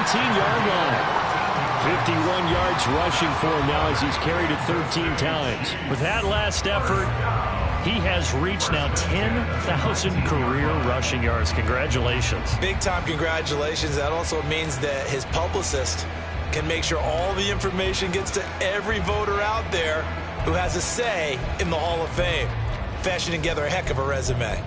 19-yard line. 51 yards rushing for him now as he's carried it 13 times. With that last effort, he has reached now 10,000 career rushing yards. Congratulations. Big-time congratulations. That also means that his publicist can make sure all the information gets to every voter out there who has a say in the Hall of Fame. Fashioning together a heck of a resume.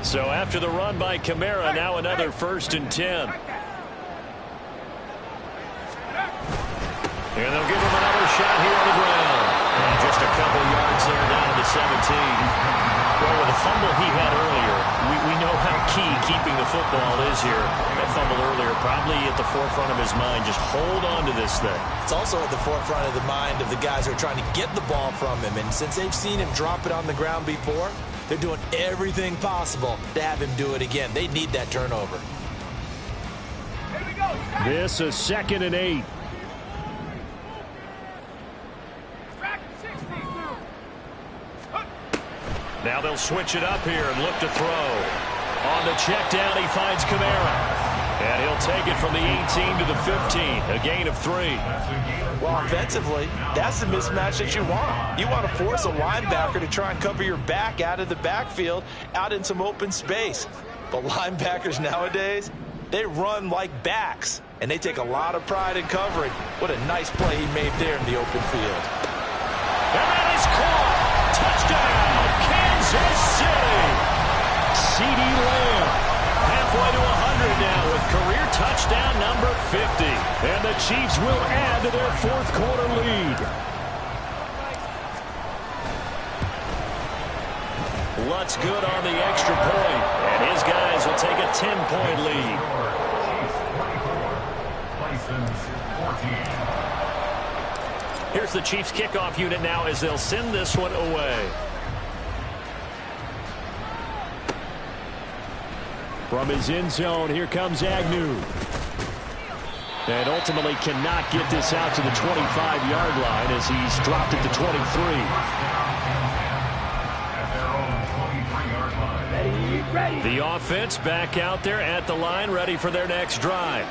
So after the run by Kamara, now another 1st and 10. And they'll give him another shot here on the ground. And just a couple yards there down to the 17. Well, with the fumble he had earlier, we know how key keeping the football is here. That fumble earlier probably at the forefront of his mind. Just hold on to this thing. It's also at the forefront of the mind of the guys who are trying to get the ball from him. And since they've seen him drop it on the ground before, they're doing everything possible to have him do it again. They need that turnover. This is 2nd and 8. Now they'll switch it up here and look to throw. On the check down, he finds Kamara. And he'll take it from the 18 to the 15. A gain of 3. Well, offensively, that's the mismatch that you want. You want to force a linebacker to try and cover your back out of the backfield, out in some open space. But linebackers nowadays, they run like backs, and they take a lot of pride in covering. What a nice play he made there in the open field. And that is caught. Touchdown, Kansas City. CeeDee Lamb halfway to 100 now with career touchdown number 50. And the Chiefs will add to their 4th quarter lead. Lutz good on the extra point. And his guys will take a 10-point lead. Here's the Chiefs kickoff unit now as they'll send this one away. From his end zone, here comes Agnew. And ultimately cannot get this out to the 25-yard line as he's dropped it to 23. The offense back out there at the line, ready for their next drive.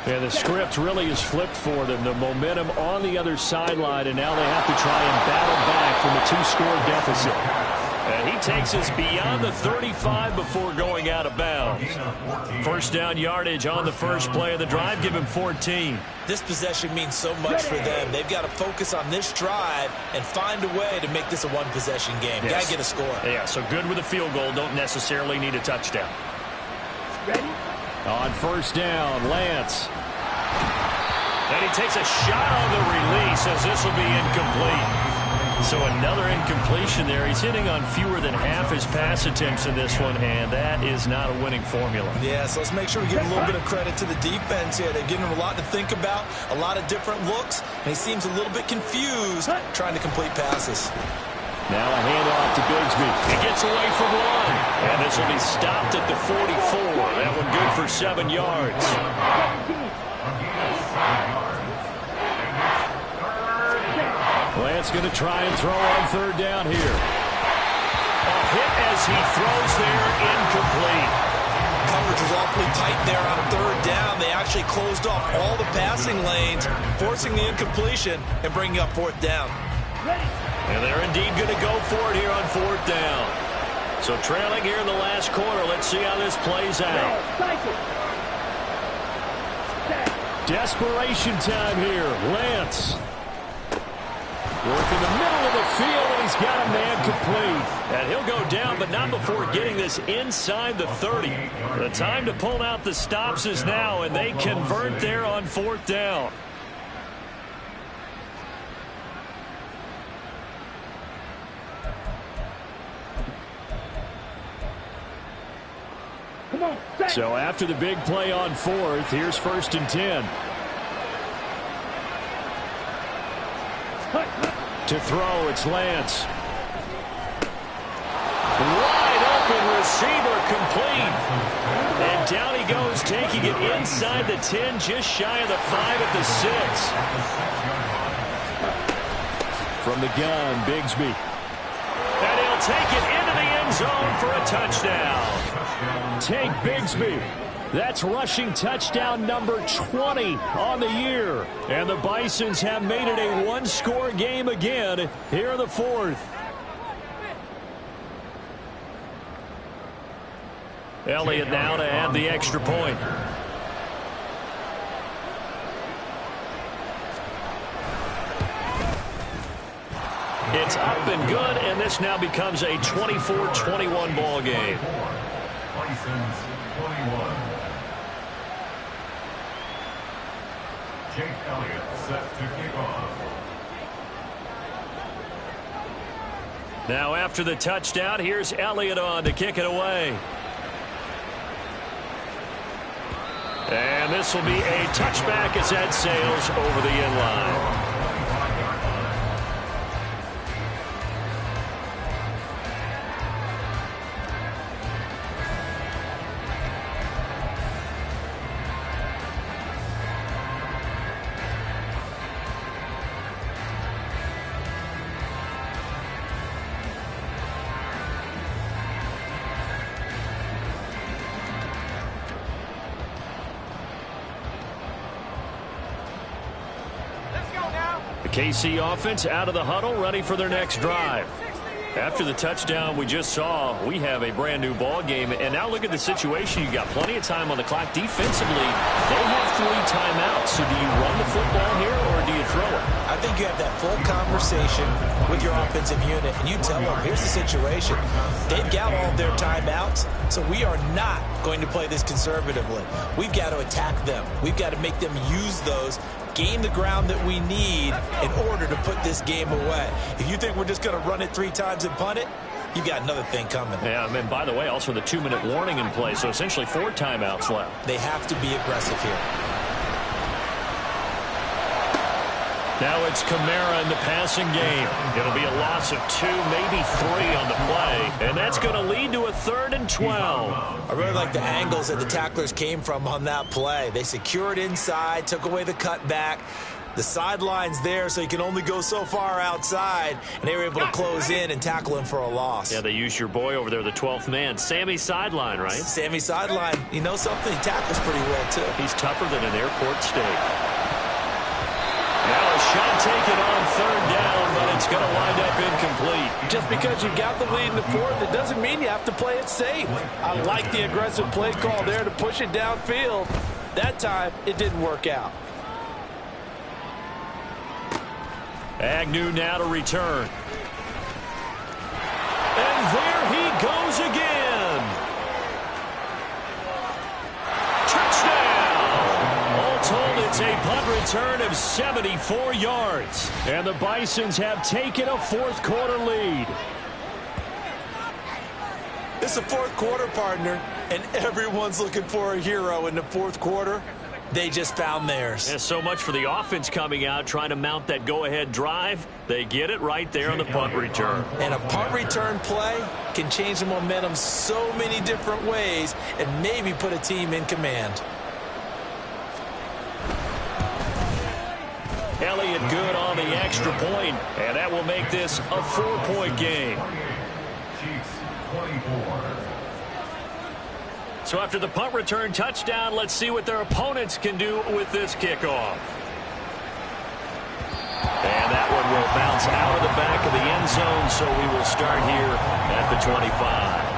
And the script really is flipped for them. The momentum on the other sideline, and now they have to try and battle back from a 2-score deficit. And he takes us beyond the 35 before going out of bounds. 1st down yardage on the first play of the drive. Give him 14. This possession means so much for them. They've got to focus on this drive and find a way to make this a one-possession game. Yes. Got to get a score. Yeah, so good with a field goal. Don't necessarily need a touchdown. Ready? On 1st down, Lance. And he takes a shot on the release as this will be incomplete. So another incompletion there. He's hitting on fewer than half his pass attempts in this one, and that is not a winning formula. Yeah, so let's make sure we give a little bit of credit to the defense here. They're giving him a lot to think about, a lot of different looks, and he seems a little bit confused trying to complete passes. Now a handoff to Bigsby. He gets away from one, and this will be stopped at the 44. That one good for 7 yards. Lance going to try and throw on 3rd down here. A hit as he throws there, incomplete. Coverage was awfully tight there on 3rd down. They actually closed off all the passing lanes, forcing the incompletion and bringing up 4th down. And they're indeed going to go for it here on 4th down. So trailing here in the last quarter. Let's see how this plays out. Desperation time here. Lance. Work in the middle of the field, and he's got a man complete. And he'll go down, but not before getting this inside the 30. The time to pull out the stops is now, and they convert there on 4th down. So after the big play on 4th, here's 1st and 10. To throw, it's Lance. Wide open receiver complete. And down he goes, taking it inside the 10, just shy of the 5 at the 6. From the gun, Bigsby. And he'll take it into the end zone for a touchdown. Take Bigsby. That's rushing touchdown number 20 on the year. And the Bisons have made it a one-score game again here in the 4th. Elliott now to add the extra point. It's up and good, and this now becomes a 24-21 ball game. Bisons 21. Jake Elliott set to kick off. Now after the touchdown, here's Elliott on to kick it away. And this will be a touchback as that sails over the end line. The KC offense out of the huddle, ready for their next drive. After the touchdown we just saw, we have a brand new ball game. And now look at the situation. You've got plenty of time on the clock. Defensively, they have 3 timeouts. So do you run the football here or do you throw it? I think you have that full conversation with your offensive unit, and you tell them, here's the situation. They've got all of their timeouts, so we are not going to play this conservatively. We've got to attack them. We've got to make them use those, gain the ground that we need in order to put this game away. If you think we're just going to run it 3 times and punt it, you've got another thing coming. Yeah, and by the way, also the 2-minute warning in play, so essentially 4 timeouts left. They have to be aggressive here. Now it's Kamara in the passing game. It'll be a loss of 2, maybe 3 on the play, and that's going to lead to a 3rd and 12. I really like the angles that the tacklers came from on that play. They secured inside, took away the cutback. The sideline's there, so you can only go so far outside, and they were able to close in and tackle him for a loss. Yeah, they used your boy over there, the 12th man, Sammy Sideline, right? Sammy Sideline. You know something? He tackles pretty well, too. He's tougher than an airport steak. Now a shot taken on 3rd down, but it's going to wind up incomplete. Just because you got the lead in the 4th, it doesn't mean you have to play it safe. I like the aggressive play call there to push it downfield. That time, it didn't work out. Agnew now to return. And there he goes again. Touchdown! All told, it's a punt return of 74 yards. And the Bisons have taken a 4th quarter lead. It's a 4th quarter, partner, and everyone's looking for a hero in the 4th quarter. They just found theirs. Yeah, so much for the offense coming out, trying to mount that go-ahead drive. They get it right there on the punt return. And a punt return play can change the momentum so many different ways and maybe put a team in command. Elliott good on the extra point, and that will make this a 4-point game. Chiefs 24. So after the punt return touchdown, let's see what their opponents can do with this kickoff. And that one will bounce out of the back of the end zone, so we will start here at the 25.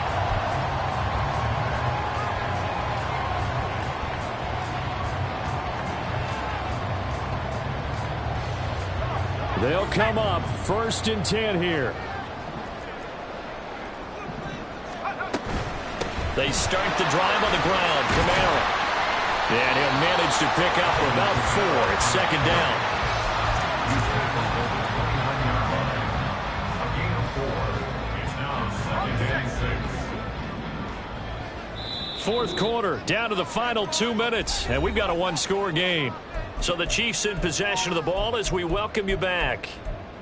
They'll come up 1st and 10 here. They start the drive on the ground. Kamara. And he'll manage to pick up about 4. It's 2nd down. A gain of 4. It's now 2nd and 6. 4th quarter, down to the final 2 minutes, and we've got a 1-score game. So the Chiefs in possession of the ball as we welcome you back.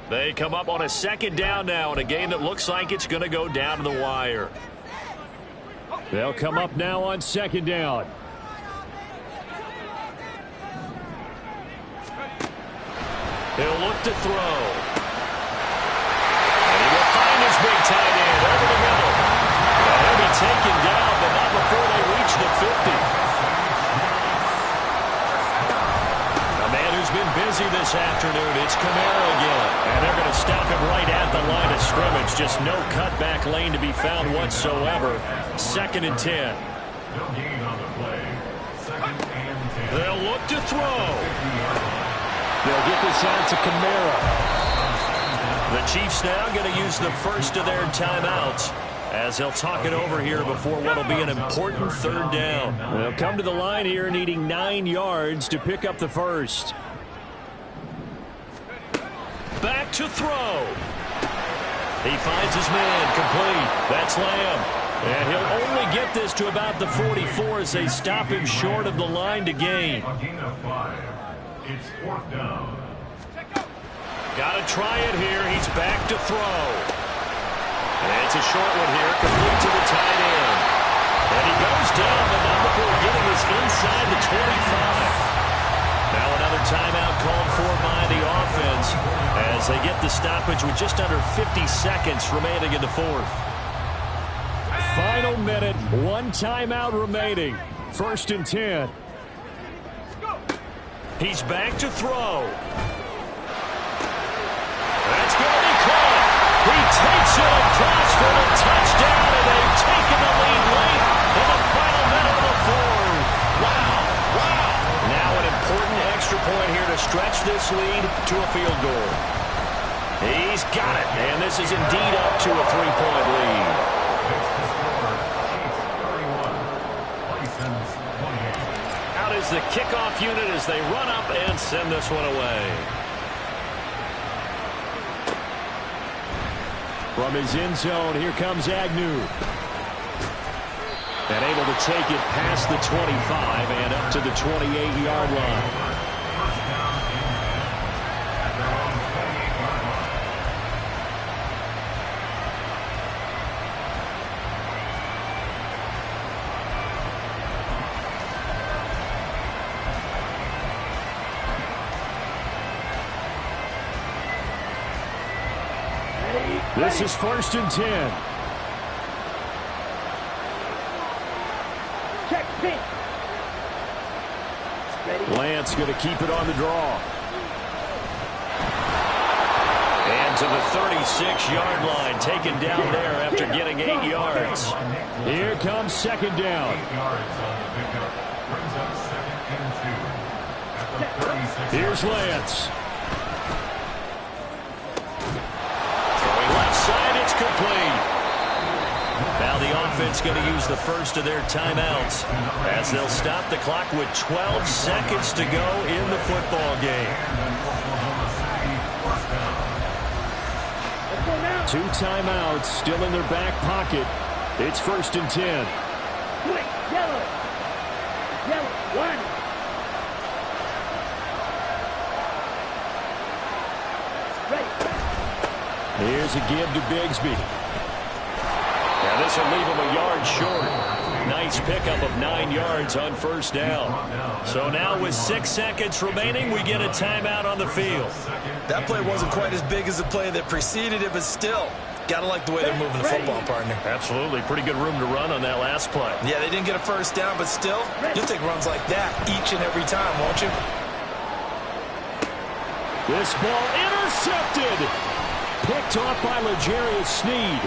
They come up on a 2nd down now in a game that looks like it's going to go down to the wire. They'll come up now on second down. He'll look to throw. And he will find his big tight end over the middle. And he'll be taken down, but not before they reach the 50. A man who's been busy this afternoon, it's Kamara again. And they're going to stop him right at the line of scrimmage. Just no cutback lane to be found whatsoever. 2nd and 10. They'll look to throw. They'll get this out to Kamara. The Chiefs now going to use the first of their timeouts as they'll talk it over here before what will be an important 3rd down. They'll come to the line here needing 9 yards to pick up the first. Back to throw. He finds his man complete. That's Lamb. And he'll only get this to about the 44 as they stop him short of the line to gain. It's 4th down. Got to try it here. He's back to throw. And it's a short one here, complete to the tight end. And he goes down, but not before getting us inside the 25. Now another timeout called for by the offense as they get the stoppage with just under 50 seconds remaining in the 4th. Final minute, 1 timeout remaining. 1st and 10. He's back to throw. That's going to be caught. He takes it across for the touchdown, and they've taken the lead late in the final minute of the 4th. Wow, wow. Now an important extra point here to stretch this lead to a field goal. He's got it, and this is indeed up to a 3-point lead. Out is the kickoff unit as they run up and send this one away. From his end zone, here comes Agnew. And able to take it past the 25 and up to the 28-yard line. This is 1st and 10. Check pitch. Lance going to keep it on the draw. And to the 36-yard line, taken down there after getting 8 yards. Here comes 2nd down. 8 yards on the pickup. Brings up 2nd and 2. At the 36. Here's Lance. Side, it's complete. Now the offense going to use the first of their timeouts as they'll stop the clock with 12 seconds to go in the football game. 2 timeouts still in their back pocket. It's 1st and 10. Quick, yellow. Yellow, 1. Here's a give to Bigsby. Now this will leave him a yard short. Nice pickup of 9 yards on 1st down. So now with 6 seconds remaining, we get a timeout on the field. That play wasn't quite as big as the play that preceded it, but still, gotta like the way they're moving the football, partner. Absolutely. Pretty good room to run on that last play. Yeah, they didn't get a 1st down, but still, you'll take runs like that each and every time, won't you? This ball intercepted. Picked off by L'Jarius Sneed.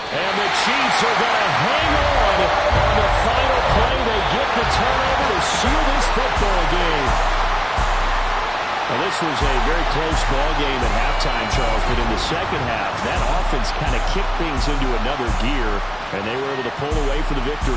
And the Chiefs are going to hang on the final play. They get the turnover to seal this football game. Well, this was a very close ball game at halftime, Charles, but in the second half, that offense kind of kicked things into another gear, and they were able to pull away for the victory.